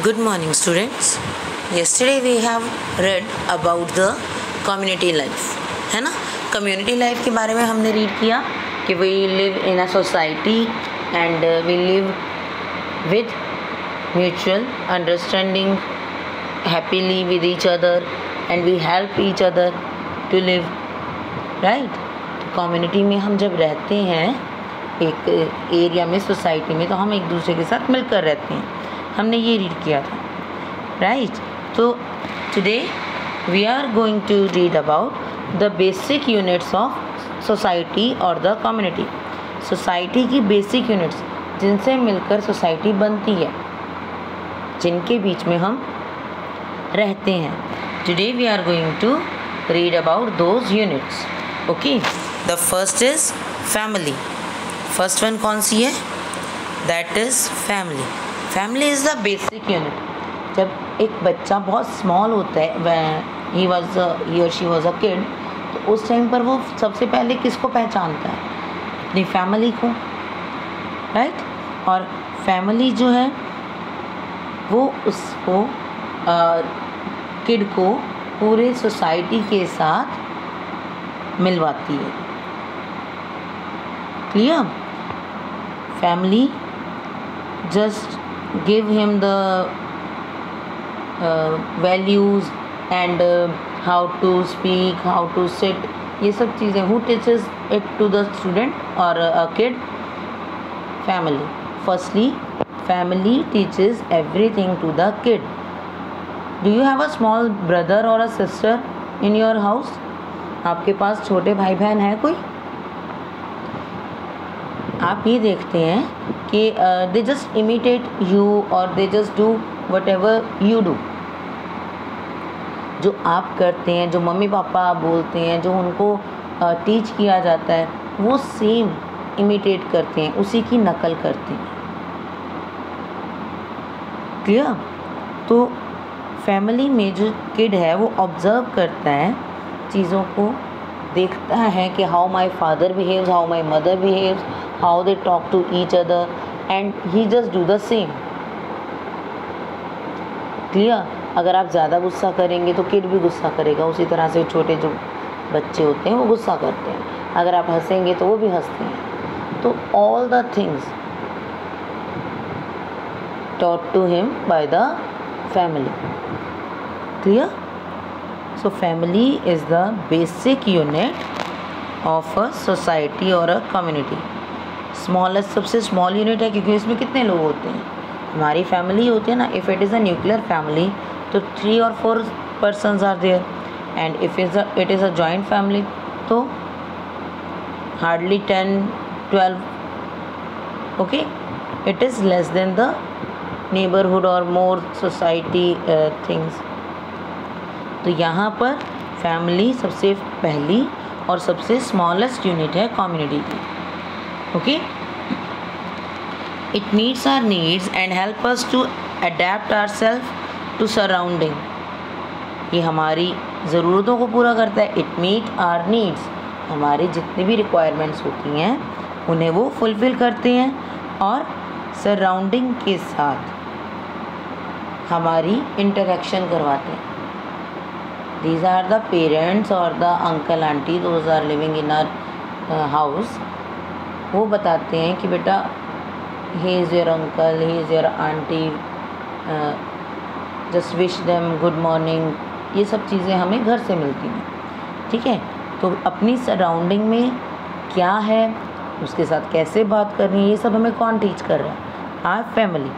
Good morning, students. Yesterday we have read about the community life, है ना. Community life के बारे में हमने रीड किया कि we live in a society and we live with mutual understanding happily with each other and we help each other to live right. Community में हम जब रहते हैं एक एरिया में, सोसाइटी में, तो हम एक दूसरे के साथ मिलकर रहते हैं. हमने ये रीड किया था राइट. तो today we are going to read about the basic units of society और द कम्युनिटी. सोसाइटी की बेसिक यूनिट्स जिनसे मिलकर सोसाइटी बनती है, जिनके बीच में हम रहते हैं. Today we are going to read about those units. Okay, the first is family. First one कौन सी है? That is family. Family is the basic unit. जब एक बच्चा बहुत स्मॉल होता है, ही और शी वॉज अ किड, तो उस टाइम पर वो सबसे पहले किसको पहचानता है? अपनी फैमिली को, राइट. और फैमिली जो है वो उसको किड को पूरे सोसाइटी के साथ मिलवाती है. Clear? Family just give him the values and how to speak, how to sit, ये सब चीज़ें. who teaches it to the student or a kid? Family. Firstly, family teaches everything to the kid. Do you have a small brother or a sister in your house? आपके पास छोटे भाई बहन है कोई? आप ये देखते हैं कि दे जस्ट इमिटेट यू और they just do what ever you do. जो आप करते हैं, जो मम्मी पापा बोलते हैं, जो उनको टीच किया जाता है, वो सेम इमिटेट करते हैं, उसी की नकल करते हैं. क्लियर? तो फैमिली में जो किड है वो ऑब्ज़र्व करता है, चीज़ों को देखता है कि how my father behaves, how my mother behaves, how they talk to each other, and he just do the same. Clear? अगर आप ज़्यादा गुस्सा करेंगे तो किड भी गुस्सा करेगा. उसी तरह से छोटे जो बच्चे होते हैं वो गुस्सा करते हैं. अगर आप हंसेंगे तो वो भी हंसते हैं. तो all the things taught to him by the family. Clear? So family is the basic unit of a society or a community. Smallest, सबसे स्मॉल यूनिट है क्योंकि इसमें कितने लोग होते हैं? हमारी फैमिली होती है ना. If it is a nuclear family तो 3 or 4 persons are there, and if it is a joint family तो hardly 10-12. Okay, it is less than the neighbourhood और मोर सोसाइटी थिंग्स. तो यहाँ पर फैमिली सबसे पहली और सबसे स्मॉलेस्ट यूनिट है कम्युनिटी की. Okay, it meets our needs and help us to adapt ourselves to surrounding. ये हमारी ज़रूरतों को पूरा करता है. It meet our needs. हमारी जितनी भी requirements होती हैं उन्हें वो fulfill करते हैं और surrounding के साथ हमारी interaction करवाते हैं. These are the parents or the uncle auntie, those are living in our house. वो बताते हैं कि बेटा he is your uncle, he is your aunty, just wish them good morning. ये सब चीज़ें हमें घर से मिलती हैं. ठीक है? तो अपनी सराउंडिंग में क्या है, उसके साथ कैसे बात करनी है, ये सब हमें कौन टीच कर रहा है? Our family.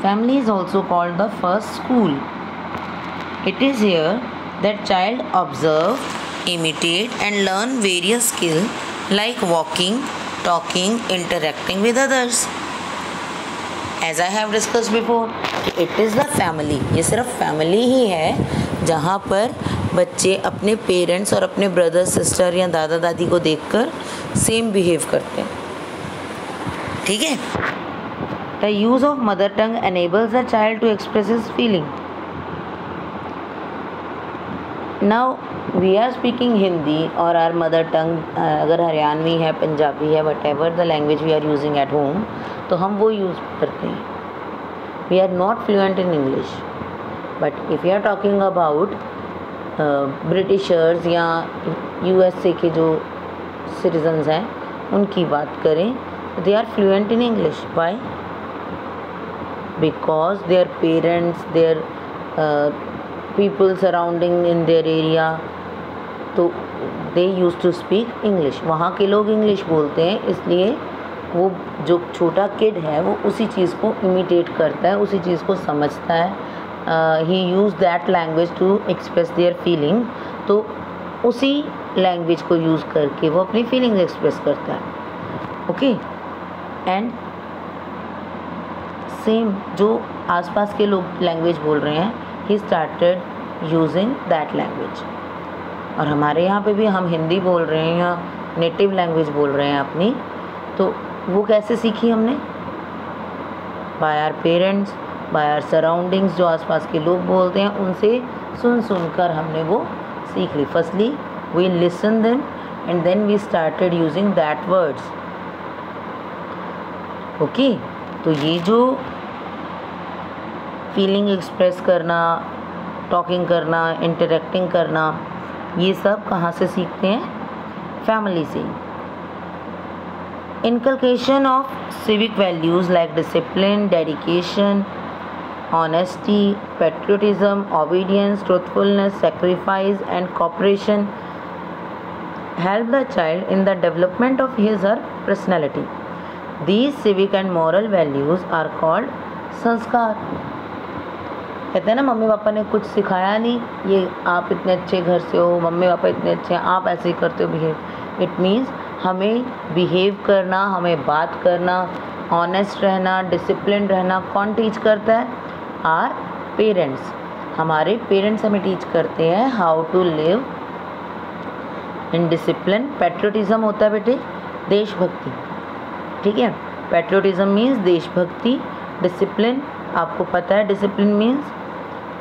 Family is also called the first school. It is here that child observe, imitate and learn various skill like walking, talking, interacting with others. As I have discussed before, it is the family. ये सिर्फ family ही है जहाँ पर बच्चे अपने parents और अपने brother sister या दादा दादी को देखकर सेम बिहेव करते हैं. ठीक है? The use of mother tongue enables a child to express his feeling. Now we are speaking Hindi और आर मदर टंग, अगर हरियाणवी है, पंजाबी है, whatever the language we are using at home, तो हम वो यूज़ करते हैं. We are not fluent in English. But if you are talking about Britishers या USA के जो सिटीजन्स हैं उनकी बात करें, they are fluent in English. Why? Because their parents, their people surrounding in their area, तो they used to speak English. वहाँ के लोग इंग्लिश बोलते हैं, इसलिए वो जो छोटा किड है वो उसी चीज़ को इमिटेट करता है, उसी चीज़ को समझता है. he used that language to express their feeling. तो उसी लैंग्वेज को यूज़ करके वो अपनी फीलिंग्स एक्सप्रेस करता है. ओके. एंड सेम जो आसपास के लोग लैंग्वेज बोल रहे हैं, he started using that language. और हमारे यहाँ पे भी हम हिंदी बोल रहे हैं या नेटिव लैंग्वेज बोल रहे हैं अपनी, तो वो कैसे सीखी हमने? By our parents, by our surroundings. जो आसपास के लोग बोलते हैं उनसे सुन कर हमने वो सीख ली. Firstly we listen them and then we started using that words. Okay. तो ये जो फीलिंग एक्सप्रेस करना, टॉकिंग करना, इंटरेक्टिंग करना, ये सब कहाँ से सीखते हैं? फैमिली से. Inculcation of civic values like discipline, dedication, honesty, patriotism, obedience, truthfulness, sacrifice and cooperation help the child in the development of his or personality. These civic and moral values are called संस्कार. कहते हैं ना, mummy papa ने कुछ सिखाया नहीं, ये आप इतने अच्छे घर से हो, मम्मी पापा इतने अच्छे हैं, आप ऐसे ही करते हो बिहेव. इट मीन्स हमें बिहेव करना, हमें बात करना, ऑनेस्ट रहना, डिसिप्लिन रहना कौन टीच करता है? Our parents. हमारे पेरेंट्स हमें टीच करते हैं how to live in discipline. Patriotism होता है बेटे देशभक्ति. ठीक है. पेट्रियटिज्म मीन्स देशभक्ति. डिसिप्लिन आपको पता है, डिसिप्लिन मीन्स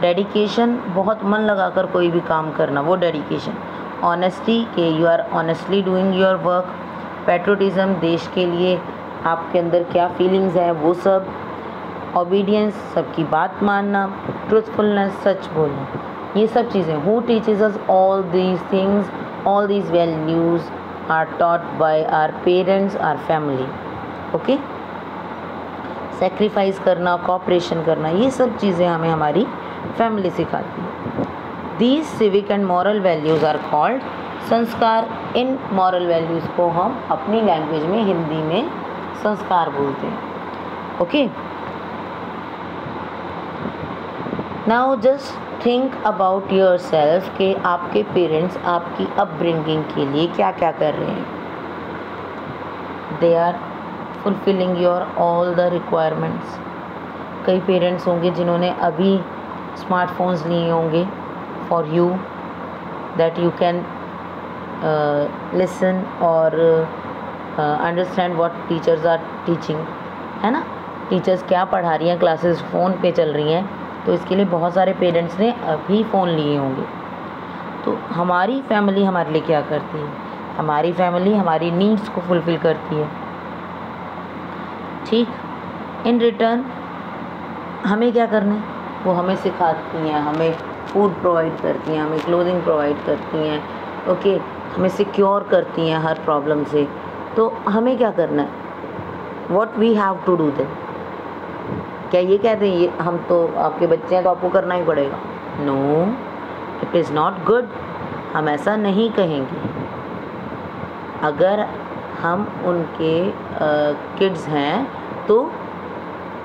डेडिकेशन, बहुत मन लगाकर कोई भी काम करना, वो डेडिकेशन. ऑनेस्टी के you are honestly doing your work. Patriotism देश के लिए आपके अंदर क्या फीलिंग्स हैं वो सब. ओबीडियंस सबकी बात मानना. ट्रूथफुलनेस सच बोलना. ये सब चीज़ें. Who teaches us all these things? All these values are taught by our parents, our family. Okay? Sacrifice करना, cooperation करना, ये सब चीज़ें हमें हमारी फैमिली सिखाती है. These civic and moral values are called संस्कार. इन moral values को हम अपनी लैंग्वेज में, हिंदी में संस्कार बोलते हैं. Okay? Now just think about your self कि आपके पेरेंट्स आपकी अपब्रिंगिंग के लिए क्या क्या कर रहे हैं. They are fulfilling your all the requirements. कई पेरेंट्स होंगे जिन्होंने अभी स्मार्टफोन्स लिए होंगे for you, that you can listen और understand what teachers are teaching. है ना, टीचर्स क्या पढ़ा रही हैं, क्लासेस फ़ोन पे चल रही हैं, तो इसके लिए बहुत सारे पेरेंट्स ने अभी फ़ोन लिए होंगे. तो हमारी फैमिली हमारे लिए क्या करती है? हमारी फैमिली हमारी नीड्स को फुलफ़िल करती है. ठीक. इन रिटर्न हमें क्या करना है? वो हमें सिखाती हैं, हमें फूड प्रोवाइड करती हैं, हमें क्लोथिंग प्रोवाइड करती हैं. ओके. हमें सिक्योर करती हैं हर प्रॉब्लम से. तो हमें क्या करना है? What we have to do then. क्या ये कहते हैं ये हम तो आपके बच्चे हैं तो आपको करना ही पड़ेगा? No, it is not good. हम ऐसा नहीं कहेंगे. अगर हम उनके किड्स हैं तो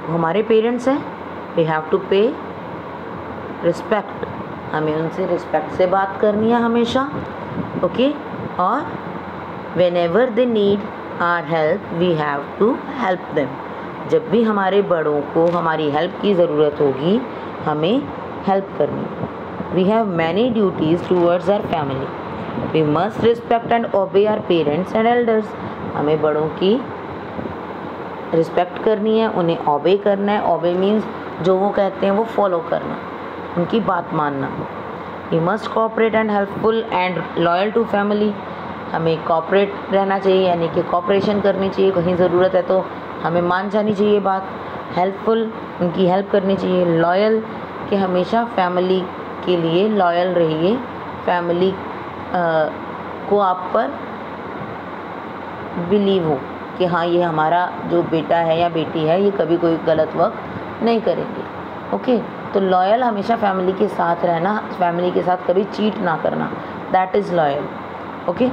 हमारे पेरेंट्स हैं, वी हैव टू पे रिस्पेक्ट. हमें उनसे रिस्पेक्ट से बात करनी है हमेशा. ओके. और whenever they need our help we have to help them. जब भी हमारे बड़ों को हमारी हेल्प की ज़रूरत होगी हमें हेल्प करनी. We have many duties towards our family. We must respect and obey our parents and elders. हमें बड़ों की रिस्पेक्ट करनी है, उन्हें ओबे करना है. ओबे मीन्स जो वो कहते हैं वो फॉलो करना, उनकी बात मानना. We must cooperate and helpful and loyal to family. हमें कोऑपरेट रहना चाहिए, यानी कि कोऑपरेशन करनी चाहिए. कहीं ज़रूरत है तो हमें मान जानी चाहिए बात. हेल्पफुल, उनकी हेल्प करनी चाहिए। लॉयल, कि हमेशा फैमिली के लिए लॉयल रहिए, फैमिली को आप पर बिलीव हो कि हाँ ये हमारा जो बेटा है या बेटी है ये कभी कोई गलत वर्क नहीं करेंगे। ओके, तो लॉयल हमेशा फैमिली के साथ रहना, फैमिली के साथ कभी चीट ना करना, that is loyal. Okay,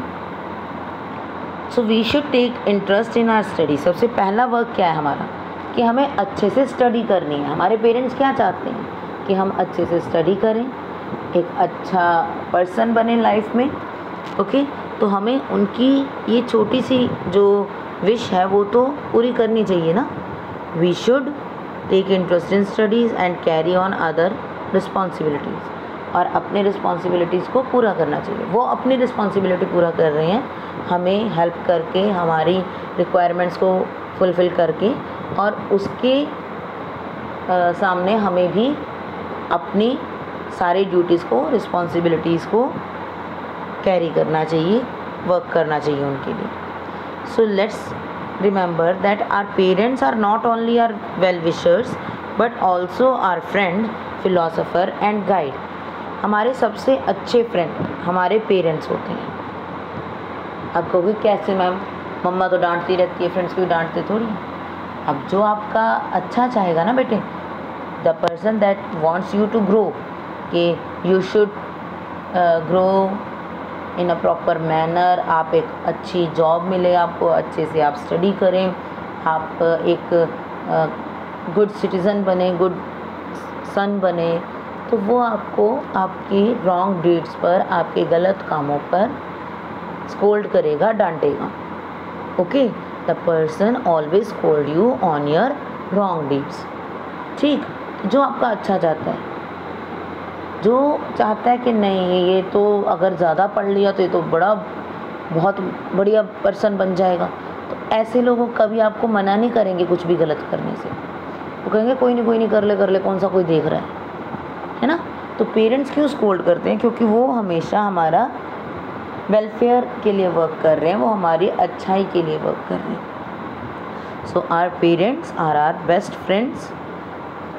so we should take interest in our study. सबसे पहला वर्क क्या है हमारा, कि हमें अच्छे से स्टडी करनी है। हमारे पेरेंट्स क्या चाहते हैं कि हम अच्छे से स्टडी करें, एक अच्छा पर्सन बने लाइफ में। ओके, तो हमें उनकी ये छोटी सी जो विश है वो तो पूरी करनी चाहिए ना। We should take interest in studies and carry on other responsibilities, और अपने रिस्पॉन्सिबिलिटीज़ को पूरा करना चाहिए। वो अपनी रिस्पॉन्सिबिलिटी पूरा कर रहे हैं, हमें हेल्प करके, हमारी रिक्वायरमेंट्स को फुलफ़िल करके, और उसके सामने हमें भी अपनी सारी ड्यूटीज़ को, रिस्पॉन्सिबिलिटीज़ को कैरी करना चाहिए, वर्क करना चाहिए उनके लिए। So let's remember that our parents are not only our well wishers but also our friend, philosopher and guide. हमारे सबसे अच्छे फ्रेंड हमारे पेरेंट्स होते हैं। अब कहोगे कैसे मैम, मम्मा तो डांटती रहती है, फ्रेंड्स को भी डांटते थोड़ी। अब जो आपका अच्छा चाहेगा ना बेटे, the person that wants you to grow, कि you should grow in a proper manner, आप एक अच्छी जॉब मिले आपको, अच्छे से आप स्टडी करें, आप एक गुड सिटीज़न बने, गुड सन बने, तो वो आपको आपकी रॉन्ग डीड्स पर, आपके गलत कामों पर स्कोल्ड करेगा, डांटेगा। Okay, the person always scold you on your wrong deeds. ठीक, जो आपका अच्छा चाहता है, जो चाहता है कि नहीं ये तो अगर ज़्यादा पढ़ लिया तो ये तो बहुत बढ़िया पर्सन बन जाएगा, तो ऐसे लोगों कभी आपको मना नहीं करेंगे कुछ भी गलत करने से। वो कहेंगे कोई नहीं कर ले, कौन सा कोई देख रहा है ना। तो पेरेंट्स क्यों स्कोल्ड करते हैं, क्योंकि वो हमेशा हमारा वेलफेयर के लिए वर्क कर रहे हैं, वो हमारी अच्छाई के लिए वर्क कर रहे हैं। So our parents are our best friends,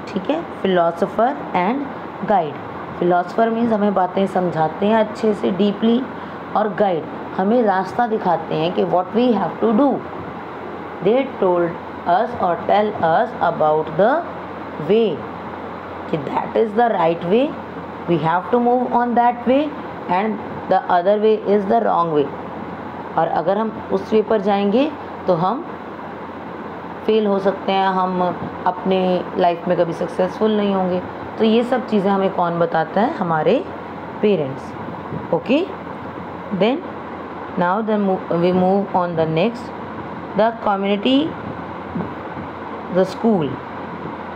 ठीक है, philosopher and guide. Philosopher means हमें बातें समझाते हैं अच्छे से, डीपली, और गाइड हमें रास्ता दिखाते हैं कि what we have to do. They told us और tell us about the way, कि that is the right way, we have to move on that way and the other way is the wrong way. और अगर हम उस वे पर जाएंगे तो हम फेल हो सकते हैं, हम अपने लाइफ में कभी सक्सेसफुल नहीं होंगे। तो ये सब चीज़ें हमें कौन बताता है, हमारे parents. Okay, then now we move on the next, the community, the school.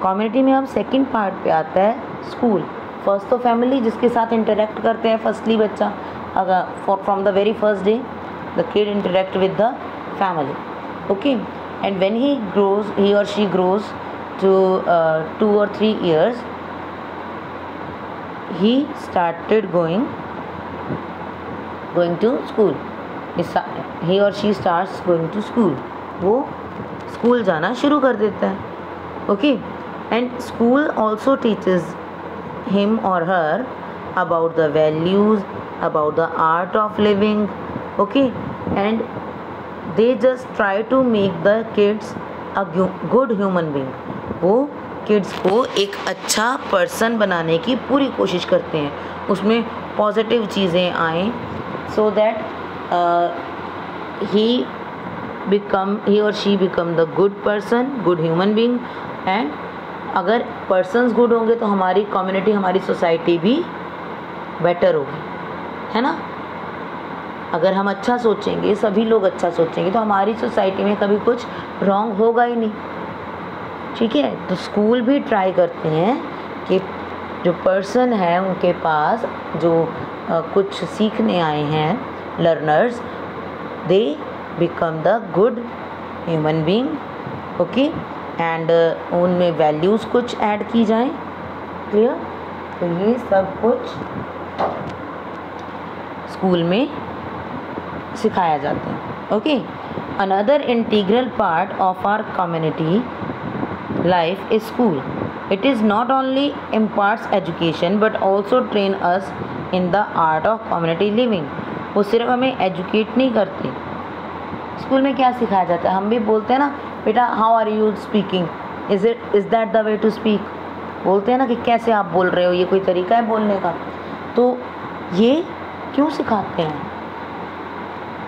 Community में हम सेकंड पार्ट पे आता है स्कूल। फर्स्ट तो फैमिली, जिसके साथ इंटरेक्ट करते हैं फर्स्टली बच्चा, अगर from the very first day the kid interact with the family. Okay, and when he or she grows to 2 or 3 years, he started going to school. He or she starts going to school. वो school जाना शुरू कर देता है। Okay, and school also teaches him or her about the values, about the art of living. Okay, and they just try to make the kids a good human being. वो kids को एक अच्छा person बनाने की पूरी कोशिश करते हैं, उसमें पॉजिटिव चीज़ें आएँ, so that he or she become the good person, good human being. And अगर पर्सन्स गुड होंगे तो हमारी कम्युनिटी, हमारी सोसाइटी भी बेटर होगी, है ना। अगर हम अच्छा सोचेंगे, सभी लोग अच्छा सोचेंगे, तो हमारी सोसाइटी में कभी कुछ रॉन्ग होगा ही नहीं, ठीक है। तो स्कूल भी ट्राई करते हैं कि जो पर्सन है उनके पास जो कुछ सीखने आए हैं learners, they become the good human being. Okay, and उनमें वैल्यूज़ कुछ ऐड की जाएं, क्लियर। तो ये सब कुछ स्कूल में सिखाया जाता है। Okay, another integral part of our community life is school. It is not only imparts education but also train us in the art of community living. वो सिर्फ हमें एजुकेट नहीं करते. स्कूल में क्या सिखाया जाता है? हम भी बोलते हैं ना बेटा how are you speaking, is that the way to speak. बोलते हैं ना कि कैसे आप बोल रहे हो, ये कोई तरीका है बोलने का. तो ये क्यों सिखाते हैं?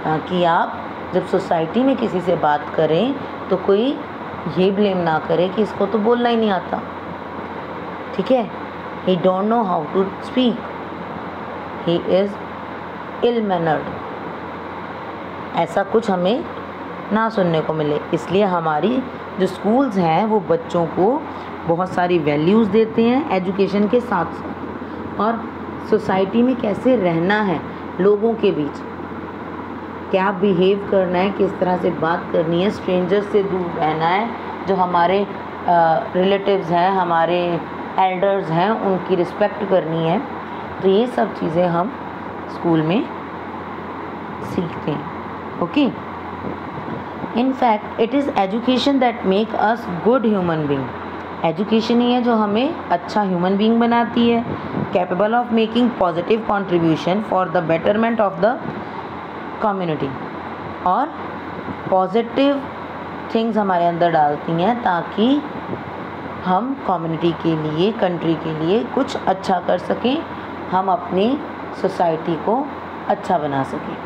ताकि आप जब सोसाइटी में किसी से बात करें तो कोई ये ब्लेम ना करे कि इसको तो बोलना ही नहीं आता. ठीक है, he don't know how to speak, he is ill mannered. ऐसा कुछ हमें ना सुनने को मिले. इसलिए हमारी जो स्कूल्स हैं वो बच्चों को बहुत सारी वैल्यूज़ देते हैं एजुकेशन के साथ साथ, और सोसाइटी में कैसे रहना है, लोगों के बीच क्या बिहेव करना है, किस तरह से बात करनी है, स्ट्रेंजर्स से दूर रहना है, जो हमारे रिलेटिव्स हैं, हमारे एल्डर्स हैं, उनकी रिस्पेक्ट करनी है. तो ये सब चीज़ें हम स्कूल में सीखते हैं. Okay, in fact it is education that make us good human being. Education ही है जो हमें अच्छा ह्यूमन बीइंग बनाती है, capable of making positive contribution for the betterment of the community. और पॉजिटिव थिंग्स हमारे अंदर डालती हैं ताकि हम कम्युनिटी के लिए, कंट्री के लिए कुछ अच्छा कर सकें, हम अपनी सोसाइटी को अच्छा बना सकें.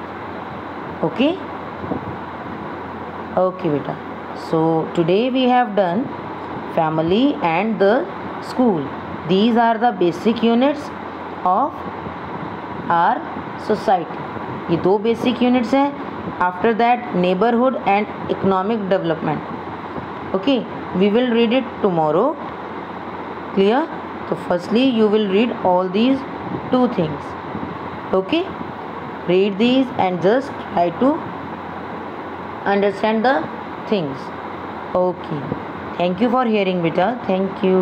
ओके ओके बेटा. So today we have done family and the school. These are the basic units of our society. ये 2 बेसिक यूनिट्स हैं. After that neighbourhood and economic development. Okay, we will read it tomorrow. Clear? तो firstly you will read all these 2 things. Okay, read these and just try to understand the things. Okay, thank you for hearing beta. Thank you.